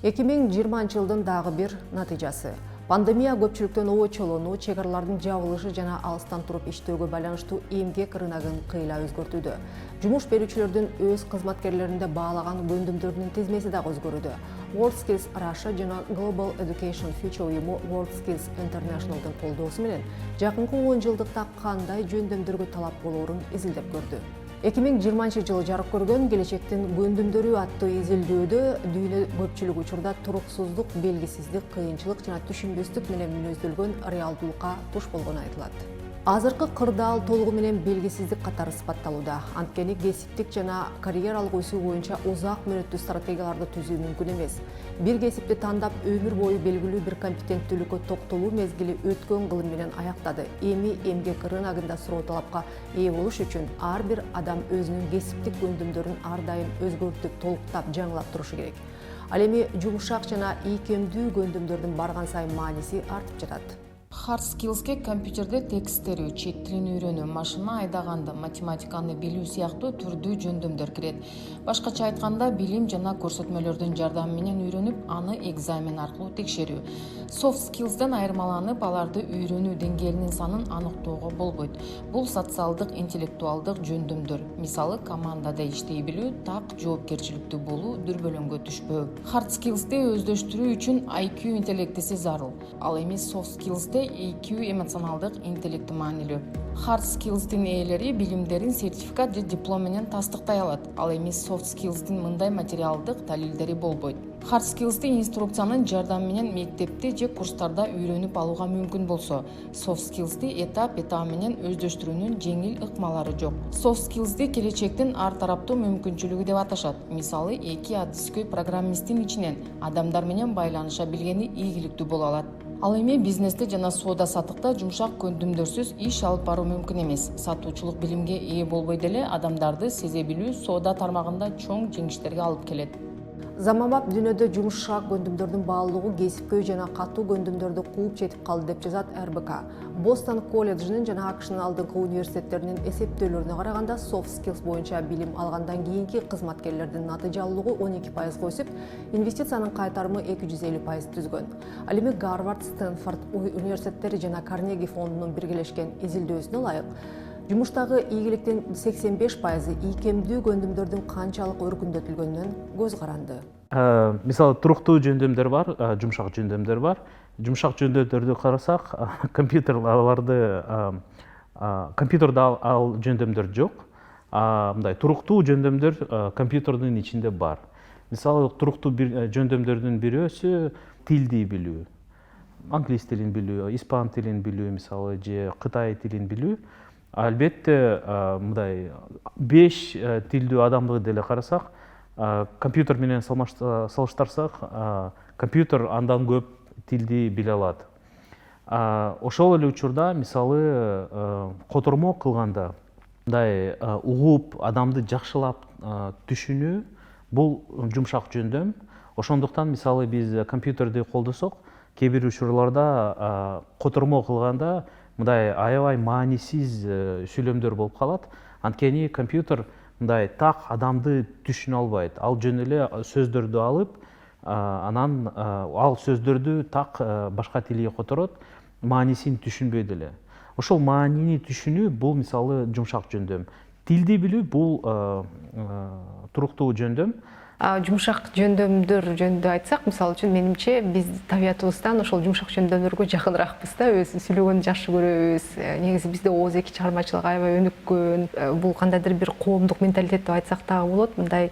2020 жылдын дагы бир натыйжасы. Пандемия көпчүлүктөн очолонуу, чек-аралардын жабылышы жана алыстан туруп иштөөгө байланыштуу эмгек рыногун кыйла өзгөртүүдө. Жумуш берүүчүлөрдүн өз кызматкерлеринде баалаган көндүмдөрдүн тизмеси дагы өзгөрүүдө. WorldSkills Russia жана Global Education Future уюму WorldSkills International'дын колдоосу менен жакынкы 10 жылдыкта кандай жөндөмдөргө талап болоорун изилдеп көрдү. 2020 жылы жарык көргөн келечектин көндүмдөрү аттуу изилдөөдө дүйнө көпчүлүк учурда туруксуздук, белгисиздик, кыйынчылык жана түшүнбөстүк менен мүнөздөлгөн реалдуулукка туш болгону айтылат. Азыркы кырдаал толугу менен белгисиздик катары сыпатталууда. Анткени кесиптик жана карьералык өсүү боюнча узак мөөнөттүү стратегияларды түзүү мүмкүн эмес. Бир кесипти тандап өмүр бою белгилүү бир компетенттүүлүккө токтолуу мезгили өткөн кылым менен аяктады. Эми эмгек рыногунда суроо талапка ээ болуш үчүн ар бир адам өзүнүн кесиптик көндүмдөрүн ар дайым өзгөртүп, толуктап, жаңылап турушу керек. Ал эми жумшак жана ийкемдүү көндүмдөрдүн барган сайын мааниси артып жатат. Hard skills'ке компьютерде текст терүү, чет тилин үйрөнүү, машина айдаганды, математиканы билүү сыяктуу түрдүү жөндөмдөр кирет. Башкача айтканда, билим жана көрсөтмөлөрдүн жардамы менен үйрөнүп, аны экзамен аркылуу текшерүү. Soft skills'ден айырмаланып, аларды үйрөнүү деңгээлинин санын аныктоого болбойт. Бул социалдык, интеллектуалдык жөндөмдөр. Мисалы, командада иштей билүү, так жоопкерчиликтүү болуу, дүрбөлөңгө түшпөө. Hard skills'ти өздөштүрүү үчүн IQ интеллектиси зарыл. Ал эми soft skills'те EQ эмоционалдык интеллекти маанилүү. Hard skills'тин ээлери билимдерин сертификат же диплом менен тастыктай алат. Ал эми soft skills'тин мындай материалдык далилдери болбойт. Hard skills'ти инструкциянын жардамы менен мектепте же курстарда үйрөнүп алууга мүмкүн болсо, soft skills'ти этап менен өздөштүрүүнүн жеңил ыкмалары жок. Soft skills'ти келечектин ар тараптуу мүмкүнчүлүгү деп аташат. Мисалы, эки адыскөй программисттин ичинен адамдар менен байланыша билгени ийгиликтүү боло алат. Ал эми бизнесте жана соода саттыкта жумшак көндүмдөрсүз иш алып баруу мүмкүн эмес. Сатуучулук билимге ээ болбой деле адамдарды сезе билүү соода тармагында чоң жеңиштерге алып келет. Заманбап дүйнөдө жумшак көндүмдөрдүн баалуулугу кесипкөй жана катуу көндүмдөрдү кууп жетип калды деп жазат РБК. Бостон колледжинин жана АКШнын алдыңкы университеттеринин эсептөөлөрүнө караганда soft skills боюнча билим алгандан кийинки кызматкерлердин натыйжалуулугу 12% өсүп, инвестициянын кайтарымы 250% түзгөн. Ал эми Гарвард, Стэнфорд университеттери жана Карнеги фондунун биргелешкен изилдөөсүнө ылайык, жумуштагы ийгиликтин 85% ийкемдүү көндүмдөрдүн канчалык өркүндөтүлгөнүнөн көз каранды. Мисалы, туруктуу жөндөмдөр бар, жумшак жөндөмдөр бар. Жумшак жөндөмдөрдү карасак, компьютерда ал жөндөмдөр жок. Мындай туруктуу жөндөмдөр компьютердин ичинде бар. Мисалы, туруктуу жөндөмдөрдүн бирөөсү тилди билүү. Англис тилин билүү, испан тилин билүү, мисалы, же кытай тилин билүү. Албетте, мындай 5 тилдүү адамды деле карасак, компьютер менен салыштырсак, компьютер андан көп тилди биле алат. Ошол эле учурда, мисалы, котормо кылганда, мындай угуп, адамды жакшылап түшүнүү, бул жумшак жөндөм. Ошондуктан, мисалы, биз компьютерди колдосок, кээ бир учурларда котормо кылганда мындай аябай маанисиз сүйлөмдөр болуп калат. Анткени компьютер мындай так адамды түшүнө албайт. Ал жөн эле сөздөрдү алып, анан ал сөздөрдү так башка тилге которот, маанисин түшүнбөй деле. Ошол маанини түшүнүү бул мисалы жумшак жөндөм. Тилди билүү бул туруктуу жөндөм. Жумшак жөндөмдөр жөнүндө айтсак, мисалы үчүн менимче биз табиятыбыздан ошол жумшак жөндөмдөргө жакыныракпыз да, өзү сүйлөгөндү жакшы көрөбүз. Негизи бизде ооз-эки чыгармачылык аябай өнүккөн. Бул кандайдыр бир коомдук менталитет деп айтсак дагы болот. Мындай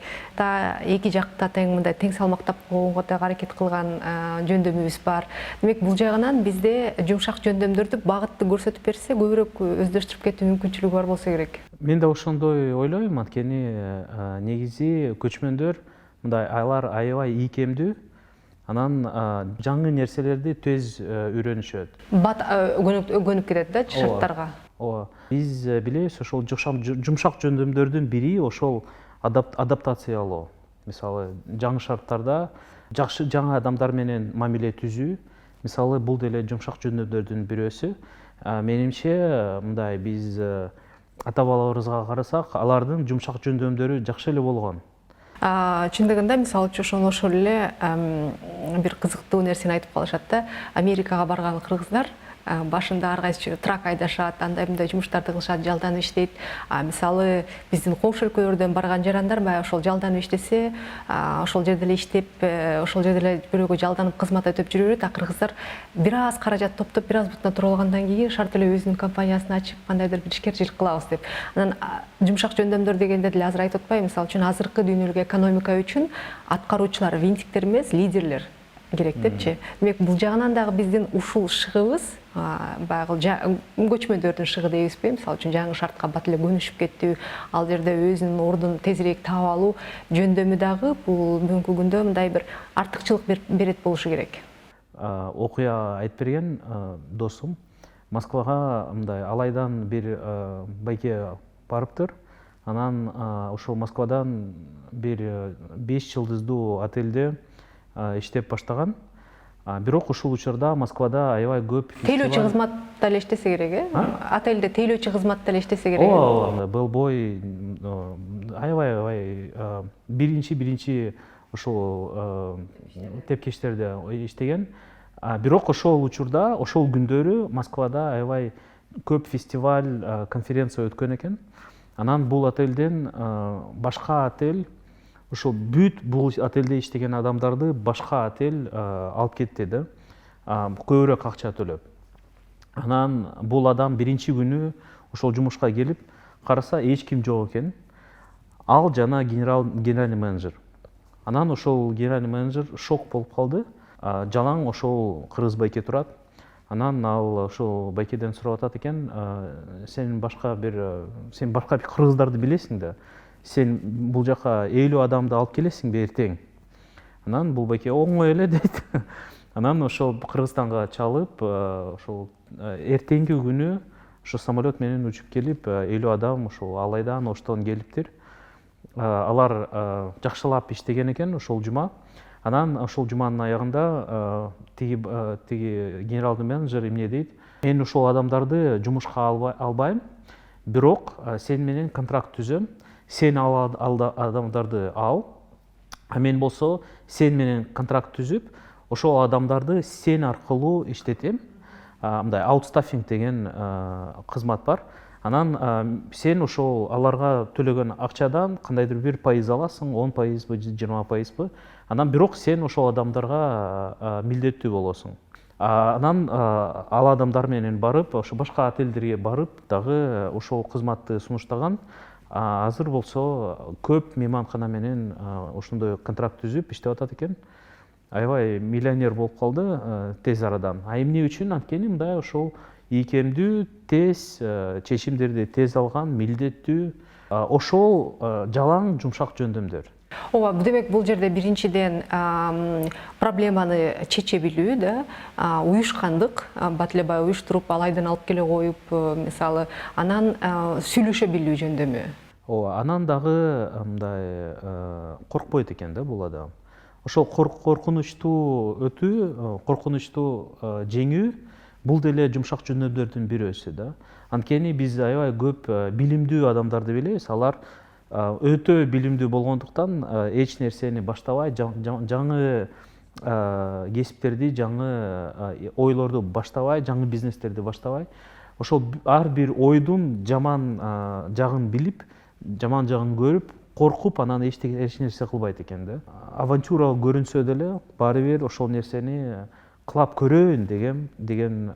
эки жакта тең мындай тең салмактап койгонго да аракет кылган жөндөмүбүз бар. Демек, бул жагынан бизде жумшак жөндөмдөрдү багытты көрсөтүп берсе, көбүрөөк өздөштүрүп кетүү мүмкүнчүлүгү бар болсо керек. Мен да ошондой ойлойм, анткени негизи көчмөндөр мындай алар аябай ийкемдүү, анан жаңы нерселерди тез үйрөнүшөт. Өгөнүп кетет да шарттарга. Ооба. Биз билебиз, ошол жумшак жөндөмдөрдүн бири ошол адаптациялоо. Мисалы, жаңы шарттарда жакшы жаңы адамдар менен мамиле түзүү, мисалы, бул деле жумшак жөндөмдөрдүн бирөөсү. Менимче, мындай биз ата-бабаларыбызга карасак, алардын жумшак жөндөмдөрү жакшы эле болгон. Чындыгында мисалы үчүн ошол эле бир кызыктуу нерсени айтып калышат да. Америкага барган кыргыздар башында ар кайсы трак айдашат, андай мындай жумуштарды кылышат, жалданып иштейт. Мисалы биздин коңшу өлкөлөрдөн барган жарандар баягы ошол жалданып иштесе, ошол жерде эле иштеп, ошол жерде эле бирөөгө жалданып кызмат өтөп жүрө берет. Кыргыздар бир аз каражат топтоп, бир аз бутуна туруп алгандан кийин шарт эле өзүнүн компаниясын ачып, кандайдыр бир ишкерчилик кылабыз деп. Анан жумшак жөндөмдөр дегенде деле азыр айтып атпайбы, мисалы үчүн азыркы дүйнөлүк экономика үчүн аткаруучулар винтиктер эмес, лидерлер керек депчи. Демек бул жагынан дагы биздин ушул шыгыбыз баягы көчмөдөрдүн шыгы дейбизби, мисалы үчүн жаңы шартка бат эле көнүшүп кеттүү, ал жерде өзүнүн ордун тезирээк таап алуу жөндөмү дагы бул бүгүнкү күндө мындай бир артыкчылык берет болушу керек. Окуя айтып берген досум Москвага мындай алайдан бир байке барыптыр. Анан ошол Москвадан бир 5 жылдыздуу отельде иштеп баштаган. Бирок ушул учурда Москвада аябай көп Тейлөөчү кызматта эле иштесе керек, Отельде тейлөөчү кызматта эле иштесе керек. Ооба, Белбой аябай биринчи ошол тепкичтерде иштеген. Бирок ошол учурда, ошол күндөрү Москвада аябай көп фестиваль, конференция өткөн экен. Анан бул отельден башка отель, ошол бүт бул отельде иштеген адамдарды башка отель алып кетти да, көбүрөөк акча төлөп. Анан бул адам биринчи күнү ошол жумушка келип караса эч ким жок экен. Ал жана генеральный менеджер. Анан ошол генеральный менеджер шок болуп калды. Жалаң ошол кыргыз байке турат. Анан ал ошол байкеден сурап атат экен, сен башка бир кыргыздарды билесиң да, сен бул жака 50 адамды алып келесиңби эртең? Анан бул байке оңой эле дейт. Анан ошол Кыргызстанга чалып, ошол эртеңки күнү ошо самолет менен учуп келип, 50 адам ошол Алайдан, Оштон келиптир. Алар жакшылап иштеген экен ошол жума. Анан ошол жуманын аягында тиги генералдын менеджер эмне дейт? Мен ошол адамдарды жумушка албайм, бирок сен менен контракт түзөм. Сен ал адамдарды ал, мен болсо сен менен контракт түзүп, ошол адамдарды сен аркылуу иштетем. Мындай аутстаффинг деген кызмат бар. Анан сен ошол аларга төлөгөн акчадан кандайдыр бир пайыз аласың, 10%бы, 20%бы. Анан бирок сен ошол адамдарга милдеттүү болосуң. Анан ал адамдар менен барып, ошо башка отельдерге барып, дагы ошол кызматты сунуштаган. Азыр болсо көп мейманкана менен ошондой контракт түзүп иштеп атат экен. Аябай миллионер болуп калды тез арадан. Эмне үчүн? Анткени мындай ошол ийкемдүү, тез чечимдерди тез алган, милдеттүү, ошол жалаң жумшак жөндөмдөр. Ооба, демек бул жерде биринчиден проблеманы чече билүү да, уюшкандык, бат эле баягы уюштуруп, алайдан алып келе коюп, мисалы, анан сүйлөшө билүү жөндөмү. Ооба, анан дагы мындай коркпойт экен да бул адам. Ошол коркунучтуу өтүү, коркунучтуу жеңүү бул деле жумшак жөндөмдөрдүн бирөөсү да. Анткени биз аябай көп билимдүү адамдарды билебиз. Алар өтө билимдүү болгондуктан эч нерсени баштабай, жаңы кесиптерди, жаңы ойлорду баштабай, жаңы бизнестерди баштабай, ошол ар бир ойдун жаман жагын билип, жаман жагын көрүп, коркуп, анан эч нерсе кылбайт экен да. Авантюра көрүнсө деле, баары бир ошол нерсени кылап көрөйүн деген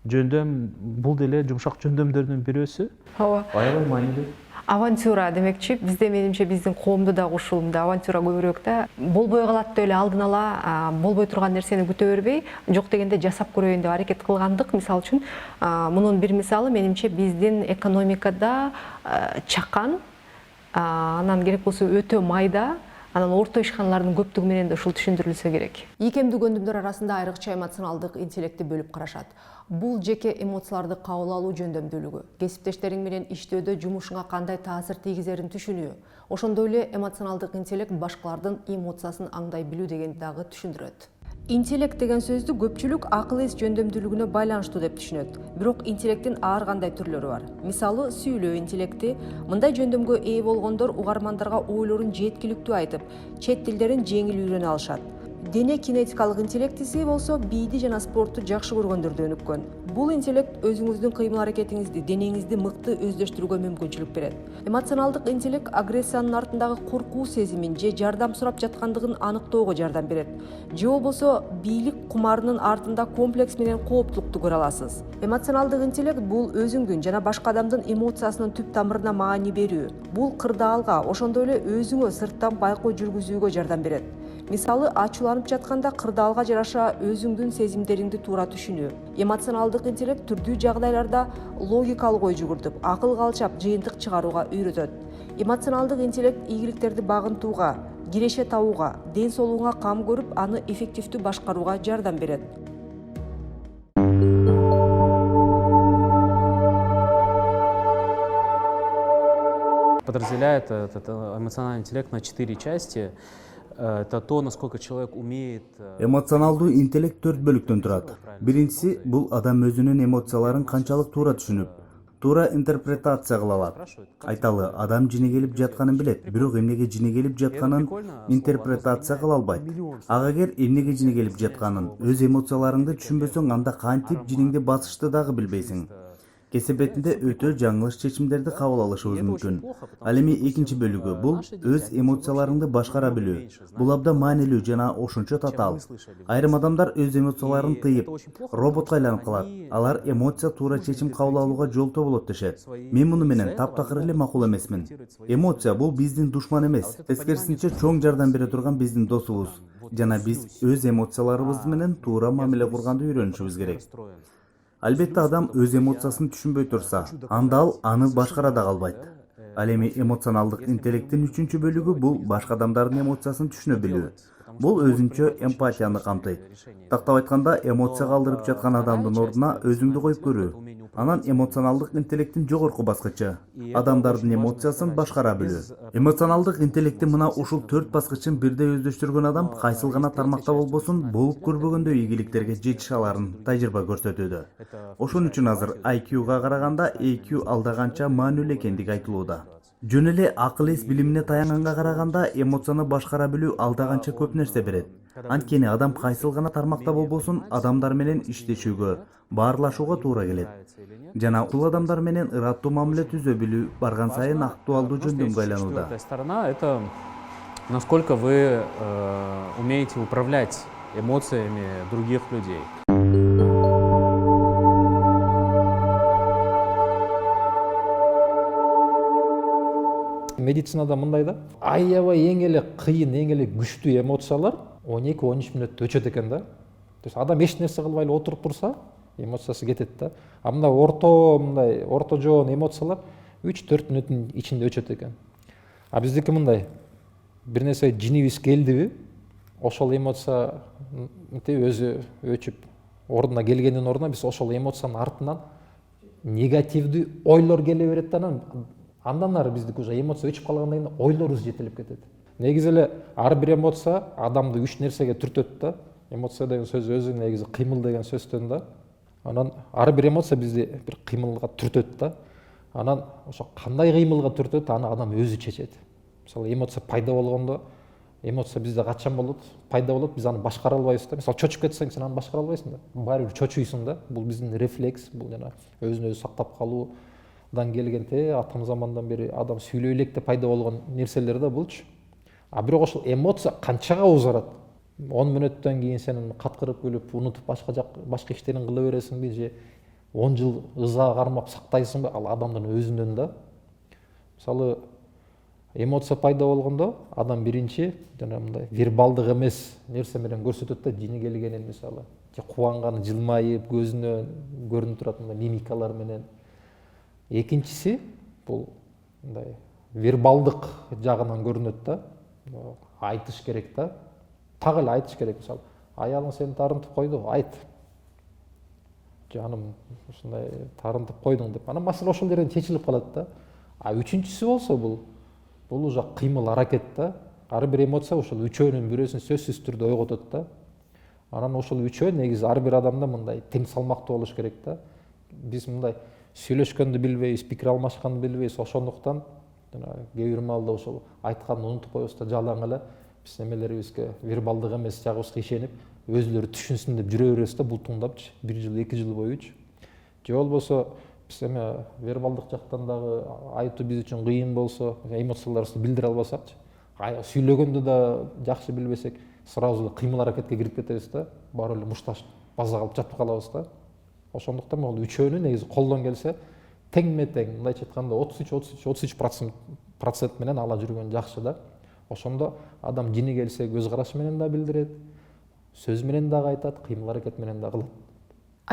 жөндөм, бул деле жумшак жөндөмдөрдүн бирөөсү. Ооба. Аябай маанилүү. Авантюра демекчи, бизде менимче биздин коомдо дагы ушул авантюра көбүрөөк да. Болбой калат деп эле алдын ала болбой турган нерсени күтө бербей, жок дегенде жасап көрөйүн деп аракет кылгандык. Мисалы үчүн, мунун бир мисалы менимче биздин экономикада чакан, анан керек болсо өтө майда, анан орто ишканалардын көптүгү менен да ушул түшүндүрүлсө керек. Ийкемдүү көндүмдөр арасында айрыкча эмоционалдык интеллектти бөлүп карашат. Бул жеке эмоцияларды кабыл алуу жөндөмдүүлүгү, кесиптештериң менен иштөөдө жумушуңа кандай таасир тийгизерин түшүнүү, ошондой эле эмоционалдык интеллект башкалардын эмоциясын аңдай билүү дегенди дагы түшүндүрөт. Интеллект деген сөздү көпчүлүк акыл эс жөндөмдүүлүгүнө байланыштуу деп түшүнөт. Бирок интеллекттин ар кандай түрлөрү бар. Мисалы, сүйлөө интеллекти. Мындай жөндөмгө ээ болгондор угармандарга ойлорун жеткиликтүү айтып, чет тилдерин жеңил үйрөнө алышат. Дене кинетикалык интеллектиси болсо бийди жана спортту жакшы көргөндөрдө өнүккөн. Бул интеллект өзүңүздүн кыймыл-аракетиңизди, денеңизди мыкты өздөштүрүүгө мүмкүнчүлүк берет. Эмоционалдык интеллект агрессиянын артындагы коркуу сезимин же жардам сурап жаткандыгын аныктоого жардам берет. Же болбосо бийлик кумарынын артында комплекс менен кооптулукту көрө аласыз. Эмоционалдык интеллект бул өзүңдүн жана башка адамдын эмоциясынын түп тамырына маани берүү. Бул кырдаалга, ошондой эле өзүңө сырттан байкоо жүргүзүүгө жардам берет. Мисалы, ачууланып жатканда кырдаалга жараша өзүңдүн сезимдериңди туура түшүнүү. Эмоционалдык интеллект түрдүү жагдайларда логикалык ой жүгүртүп, акыл калчап жыйынтык чыгарууга үйрөтөт. Эмоционалдык интеллект ийгиликтерди багынтууга, киреше табууга, ден соолугуңа кам көрүп, аны эффективдүү башкарууга жардам берет. Подразделяет этот эмоциональный интеллект на 4 части. Это то, насколько человек умеет... Эмоционалдуу интеллект 4 бөлүктөн турат. Биринчиси бул адам өзүнүн эмоцияларын канчалык туура түшүнүп, туура интерпретация кыла алат. Айталы, адам жине келип жатканын билет, бирок эмнеге жине келип жатканын интерпретация кыла албайт. Ага эгер эмнеге жине келип жатканын, өз эмоцияларыңды түшүнбөсөң, анда кантип жиниңди басышты дагы билбейсиң. Кесепетинде өтө жаңылыш чечимдерди кабыл алышыбыз мүмкүн. Ал эми экинчи бөлүгү бул өз эмоцияларыңды башкара билүү. Бул абдан маанилүү жана ошончо татаал. Айрым адамдар өз эмоцияларын тыйып, роботко айланып калат. Алар эмоция туура чечим кабыл алууга жолтоо болот дешет. Мен муну менен таптакыр эле макул эмесмин. Эмоция бул биздин душман эмес, тескерисинче чоң жардам бере турган биздин досубуз. Жана биз өз эмоцияларыбыз менен туура мамиле курганды үйрөнүшүбүз керек. Албетте адам өз эмоциясын түшүнбөй турса, анда ал аны башкара да албайт. Ал эми эмоционалдык интеллекттин 3-чү бөлүгү бул башка адамдардын эмоциясын түшүнө билүү. Бул өзүнчө эмпатияны камтыйт. Тактап айтканда, эмоция калтырып жаткан адамдын ордуна өзүңдү коюп көрүү. Анан эмоционалдык интеллекттин жогорку баскычы адамдардын эмоциясын башкара билүү. Эмоционалдык интеллекттин мына ушул 4 баскычын бирдей өздөштүргөн адам кайсыл гана тармакта болбосун болуп көрбөгөндөй ийгиликтерге жетише аларын тажрыйба көрсөтүүдө. Ошон үчүн азыр IQ-га караганда EQ алдаганча маанилүү экендиги айтылууда. Жөн эле акыл эс билимине таянганга караганда эмоцияны башкара билүү алдаганча көп нерсе берет. Анткени адам кайсыл гана тармакта болбосун адамдар менен иштешүүгө, баарлашууга туура келет. Жана бул адамдар менен ыраттуу мамиле түзө билүү барган сайын актуалдуу жөндөмгө айланууда. Сторона — это насколько вы умеете управлять эмоциями других людей. Медицинада мындай да, аябай эң эле кыйын, эң эле күчтүү эмоциялар 12-13 мүнөттө өчөт экен да. То есть адам эч нерсе кылбай эле отуруп турса, эмоциясы кетет да. А мындай орто жоон эмоциялар 3-4 мүнөттүн ичинде өчөт экен. А биздики мындай, бир нерсе жинибиз келдиби, ошол эмоция өзү өчүп ордуна келгендин ордуна биз ошол эмоциянын артынан негативдүү ойлор келе берет да. Андан ары биздики уже эмоция өчүп калгандан кийин ойлорубуз жетелеп кетет. Негизи эле ар бир эмоция адамды 3 нерсеге түртөт да. Эмоция деген сөз өзү негизи кыймыл деген сөздөн да. Анан ар бир эмоция бизди бир кыймылга түртөт да. Анан ошо кандай кыймылга түртөт, аны адам өзү чечет. Мисалы, эмоция пайда болгондо, эмоция бизде качан болот, пайда болот, биз аны башкара албайбыз да. Мисалы, чочуп кетсең, сен аны башкара албайсың да. Баары бир чочуйсуң да. Бул биздин рефлекс, бул жана өзүн өзү сактап калуудан келген атам замандан бери адам сүйлөй электе пайда болгон нерселер да булчу. А бирок ошол эмоция канчага узарат? 10 мүнөттөн кийин сен каткырып күлүп, унутуп башка иштерин кыла бересиңби же 10 жыл ыза кармап сактайсыңбы? Ал адамдын өзүнөн да. Мисалы, эмоция пайда болгондо адам биринчи жана мындай вербалдык эмес нерсе менен көрсөтөт да, жини келгенин, мисалы, же кубанганы жылмайып, көзүнөн көрүнүп турат мындай мимикалар менен. Экинчиси бул мындай вербалдык жагынан көрүнөт да. Айтыш керек да. Так эле айтыш керек, мисалы, аялың сени тарынтып койду, айт. Жаным, ушундай тарынтып койдуң деп. Анан маселе ошол жерден чечилип калат да. А үчүнчүсү болсо бул уже кыймыл аракет да. Ар бир эмоция ошол үчөөнүн бирөөсүн сөзсүз түрдө ойготот да. Анан ошол үчөө негизи ар бир адамда мындай тең салмактуу болуш керек да. Биз мындай сүйлөшкөндү билбейбиз, пикир алмашканды билбейбиз. Ошондуктан кээ бир маалда ошол айтканды унутуп коебуз да, жалаң эле биз немелерибизге вербалдык эмес жагыбызга ишенип, өзүлөрү түшүнсүн деп жүрө беребиз да, бултуңдапчы 1 жыл 2 жыл боючу. Же болбосо биз эме вербалдык жактан дагы айтуу биз үчүн кыйын болсо, эмоцияларыбызды билдире албасакчы, сүйлөгөндү да жакшы билбесек, сразу эле кыймыл аракетке кирип кетебиз да, баары эле мушташ база калып жатып калабыз да. Ошондуктан бул үчөөнү негизи колдон келсе теңме тең, мындайча айтканда 33% менен ала жүргөн жакшы да. Ошондо адам жини келсе көз карашы менен да билдирет, сөз менен дагы айтат, кыймыл аракет менен да кылат.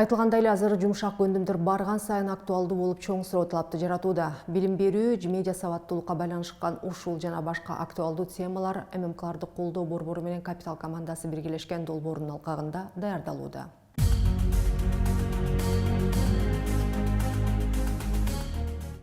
Айтылгандай эле азыр жумшак көндүмдөр барган сайын актуалдуу болуп чоң суроо талапты жаратууда. Билим берүү, медиа сабаттуулукка байланышкан ушул жана башка актуалдуу темалар ММКларды колдоо борбору менен Капитал командасы биргелешкен долбоорунун алкагында даярдалууда.